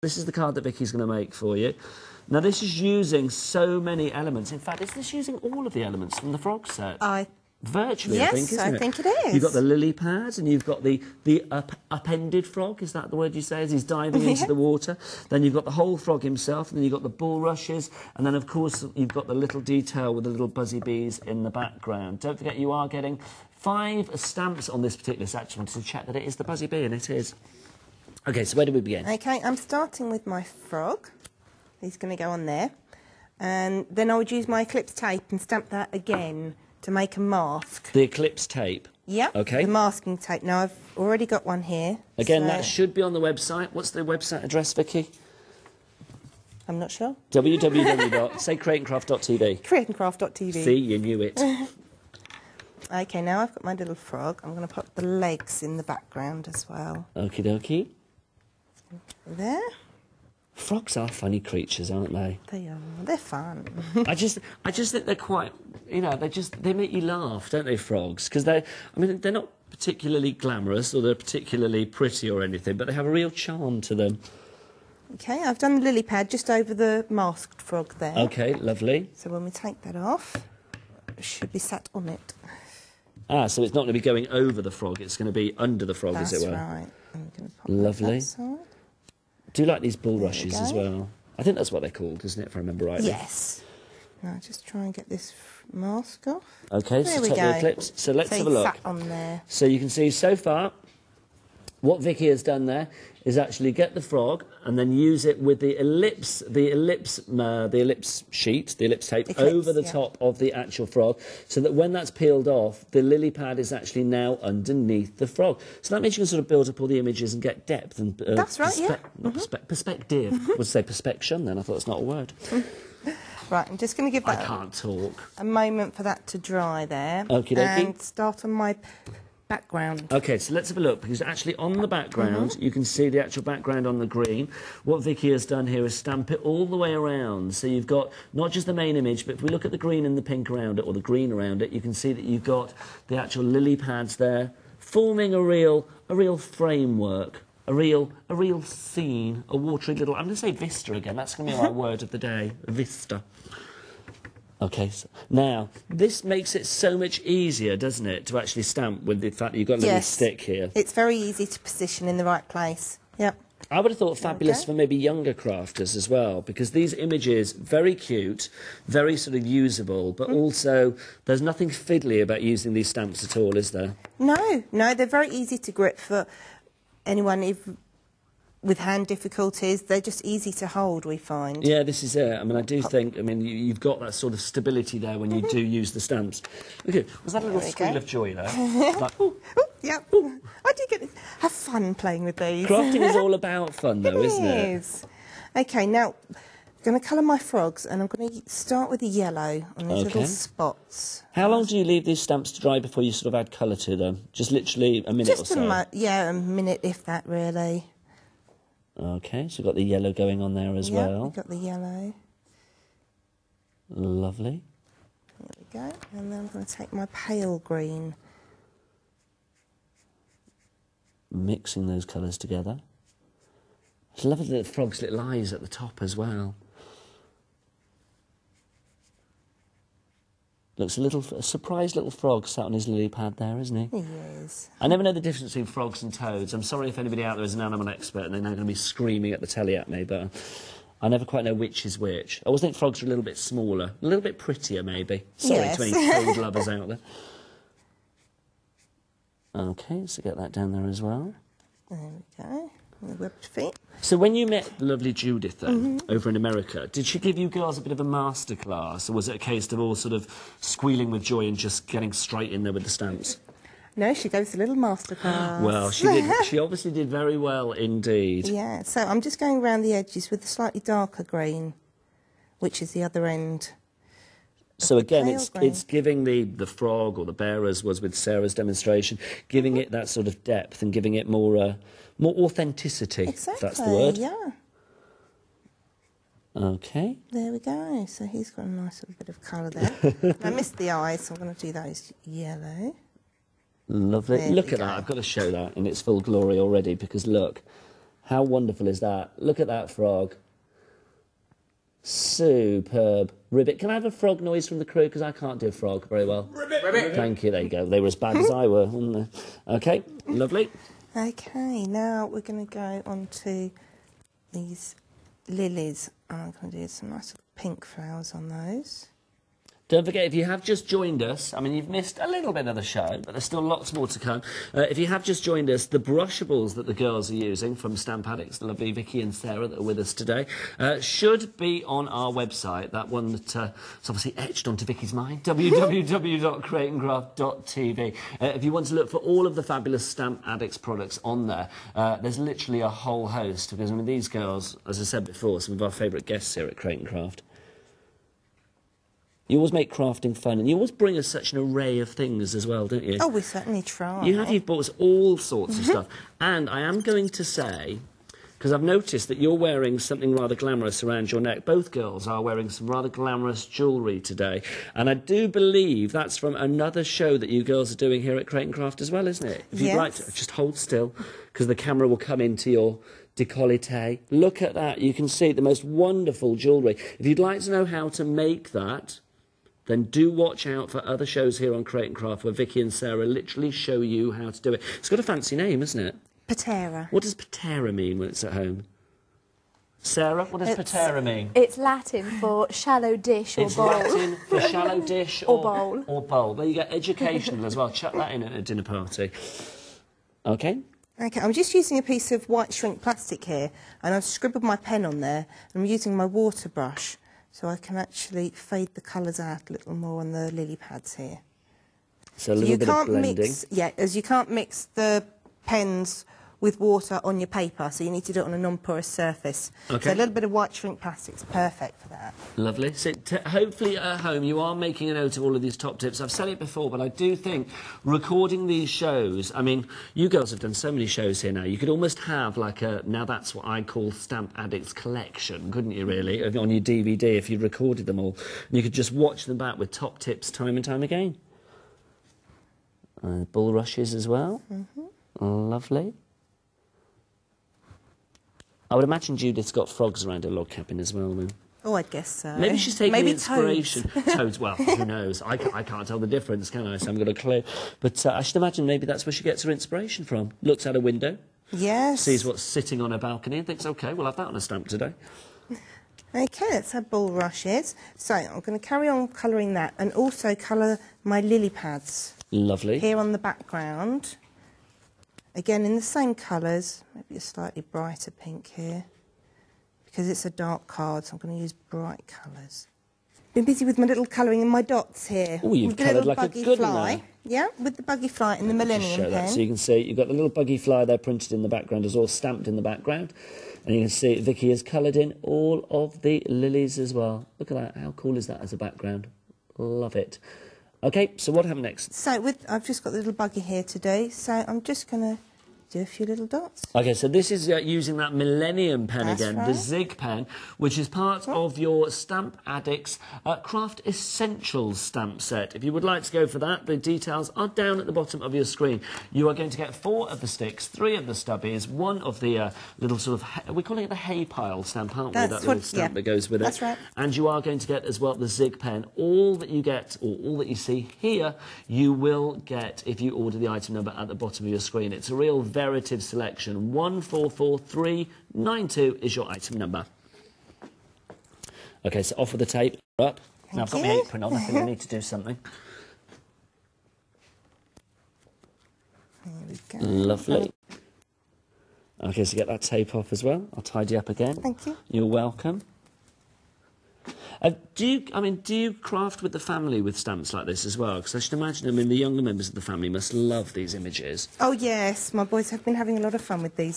This is the card that Vicky's going to make for you. Now, this is using so many elements. In fact, is this using all of the elements from the frog set? Virtually, yes, I think, isn't it? I think it is. You've got the lily pads and you've got the upended frog, is that the word you say, as he's diving into the water? Then you've got the whole frog himself, and then you've got the bulrushes, and then, of course, you've got the little detail with the little buzzy bees in the background. Don't forget, you are getting 5 stamps on this particular set. I just wanted to check that it is the buzzy bee, and it is. OK, so where do we begin? OK, I'm starting with my frog. He's going to go on there. And then I would use my Eclipse tape and stamp that again to make a mask. The Eclipse tape? Yep, OK. the masking tape. Now, I've already got one here. Again, that should be on the website. What's the website address, Vicky? I'm not sure. www.saycreateandcraft.tv. Createandcraft.tv. See, you knew it. OK, now I've got my little frog. I'm going to put the legs in the background as well. Okie dokie. There. Frogs are funny creatures, aren't they? They are. They're fun. I just think they're quite, you know, they make you laugh, don't they, frogs? Because they're not particularly glamorous or they're particularly pretty or anything, but they have a real charm to them. OK, I've done the lily pad just over the masked frog there. OK, lovely. So when we take that off, it should be sat on it. Ah, so it's not going to be going over the frog, it's going to be under the frog, as it were. That's right. I'm going to pop lovely. that side. Do you like these bulrushes as well? I think that's what they're called, isn't it, if I remember rightly? Yes. Now just try and get this mask off. OK, so take the Eclipse. So let's have a look. Sat on there. So you can see so far, what Vicky has done there is actually get the frog and then use it with the ellipse sheet, the ellipse tape, over the top of the actual frog, so that when that's peeled off, the lily pad is actually now underneath the frog. So that means you can sort of build up all the images and get depth and that's right, yeah. Perspective. Would say perspection then. I thought it's not a word. Right, I'm just going to give that I can't talk. a moment for that to dry there. Okie dokie. And start on my background. OK, so let's have a look, because actually on the background, you can see the actual background on the green. What Vicky has done here is stamp it all the way around. So you've got not just the main image, but if we look at the green and the pink around it, or the green around it, you can see that you've got the actual lily pads there, forming a real framework, a real scene, a watery little... I'm going to say vista again. That's going to be my word of the day, vista. OK, so now, this makes it so much easier, doesn't it, to actually stamp with the fact that you've got a little stick here. It's very easy to position in the right place. Yep. I would have thought fabulous for maybe younger crafters as well, because these images, very cute, very sort of usable, but also there's nothing fiddly about using these stamps at all, is there? No, they're very easy to grip for anyone with hand difficulties. They're just easy to hold, we find. Yeah, this is it. I mean, I do think, I mean, you've got that sort of stability there when you do use the stamps. Okay, was that a little squeal of joy there? Like, ooh. Ooh, yep. Ooh. I do get it. Have fun playing with these. Crafting is all about fun, though, isn't it? It is. OK, now, I'm going to colour my frogs, and I'm going to start with the yellow on these little spots. How long do you leave these stamps to dry before you sort of add colour to them? Just literally a minute or so? A minute, if that, really. OK, so we've got the yellow going on there as well. We've got the yellow. Lovely. There we go. And then I'm going to take my pale green. Mixing those colours together. It's lovely that the frog's little eyes at the top as well. Looks a surprised little frog sat on his lily pad there, isn't he? He is. I never know the difference between frogs and toads. I'm sorry if anybody out there is an animal expert and they're now going to be screaming at the telly at me, but I never quite know which is which. I always think frogs are a little bit smaller, a little bit prettier, maybe. Sorry to any toad lovers out there. OK, so get that down there as well. There we go. The webbed feet. So when you met the lovely Judith then, over in America, did she give you girls a bit of a masterclass, or was it a case of all sort of squealing with joy and just getting straight in there with the stamps? No, she gave us a little masterclass. Well, she did. She obviously did very well indeed. Yeah, so I'm just going around the edges with the slightly darker green, which is the other end. So again, it's giving the frog, or the bear, as was with Sarah's demonstration, giving it that sort of depth and giving it more authenticity, if that's the word. Yeah. OK. There we go. So he's got a nice little bit of colour there. I missed the eyes, so I'm going to do those yellow. Lovely. Look at that. I've got to show that in its full glory already, because look, How wonderful is that? Look at that frog. Superb. Ribbit. Can I have a frog noise from the crew? Because I can't do a frog very well. Ribbit. Ribbit. Thank you. There you go. They were as bad as I were, weren't they? Okay, lovely. Okay, now we're going to go on to these lilies. I'm going to do some nice pink flowers on those. Don't forget, if you have just joined us, I mean, you've missed a little bit of the show, but there's still lots more to come. If you have just joined us, the brushables that the girls are using from Stamp Addicts, the lovely Vicky and Sarah that are with us today, should be on our website, that one that's obviously etched onto Vicky's mind, www.createandcraft.tv. If you want to look for all of the fabulous Stamp Addicts products on there, there's literally a whole host, because I mean, these girls, as I said before, some of our favourite guests here at Create and Craft. You always make crafting fun, and you always bring us such an array of things as well, don't you? Oh, we certainly try. You've brought us all sorts of stuff. And I am going to say, because I've noticed that you're wearing something rather glamorous around your neck. Both girls are wearing some rather glamorous jewellery today. And I do believe that's from another show that you girls are doing here at Create and Craft as well, isn't it? If you'd like to, just hold still, because the camera will come into your décolleté. Look at that. You can see the most wonderful jewellery. If you'd like to know how to make that, then do watch out for other shows here on Create and Craft where Vicky and Sarah literally show you how to do it. It's got a fancy name, isn't it? Patera. What does patera mean when it's at home? Sarah, what does patera mean? It's Latin for shallow dish or bowl. It's Latin for shallow dish or bowl. Or bowl. There you go, educational as well. Chuck that in at a dinner party. OK? Okay, I'm just using a piece of white shrink plastic here, and I've scribbled my pen on there. I'm using my water brush, so I can actually fade the colours out a little more on the lily pads here. So a little bit of blending. As you can't mix the pens with water on your paper, so you need to do it on a non-porous surface. Okay. So a little bit of white shrink plastic's perfect for that. Lovely. So hopefully at home you are making a note of all of these top tips. I've said it before, but I do think recording these shows, I mean, you girls have done so many shows here now, you could almost have like a, now that's what I call Stamp Addicts collection, couldn't you really, on your DVD if you recorded them all. And you could just watch them back with top tips time and time again. Bulrushes as well. Lovely. I would imagine Judith's got frogs around her log cabin as well, then. Oh, I guess so. Maybe she's taking inspiration. Toads. Toads, well, who knows? I can't tell the difference, can I? So I'm going to clue. But I should imagine maybe that's where she gets her inspiration from. Looks out a window. Yes. Sees what's sitting on her balcony and thinks, OK, we'll have that on a stamp today. OK, let's have bulrushes. So I'm going to carry on colouring that and also colour my lily pads. Lovely. Here on the background. Again, in the same colours, maybe a slightly brighter pink here. Because it's a dark card, so I'm going to use bright colours. Been busy with my little colouring in my dots here. Oh, you've coloured like a good one. Yeah, with the buggy fly in the Millennium Show that pen. so you can see you've got the little buggy fly there printed in the background as well, stamped in the background. And you can see Vicky has coloured in all of the lilies as well. Look at that. How cool is that as a background? Love it. OK, so what happened next? So I've just got the little buggy here today, so I'm just going to do a few little dots. OK, so this is using that Millennium pen That's again, right. the Zig pen, which is part of your Stamp Addicts Craft Essentials stamp set. If you would like to go for that, the details are down at the bottom of your screen. You are going to get 4 of the sticks, 3 of the stubbies, 1 of the little sort of, we're calling it the hay pile stamp, aren't we? That little stamp that goes with it. That's right. And you are going to get as well the Zig pen. All that you get, or all that you see here, you will get if you order the item number at the bottom of your screen. It's a real veritive selection. 144392 is your item number. OK, so off with the tape. Up. Now I've got my apron on. I think I need to do something. There we go. Lovely. OK, so get that tape off as well. I'll tidy up again. Thank you. You're welcome. Do you craft with the family with stamps like this as well? Because I should imagine, the younger members of the family must love these images. Oh, yes, my boys have been having a lot of fun with these.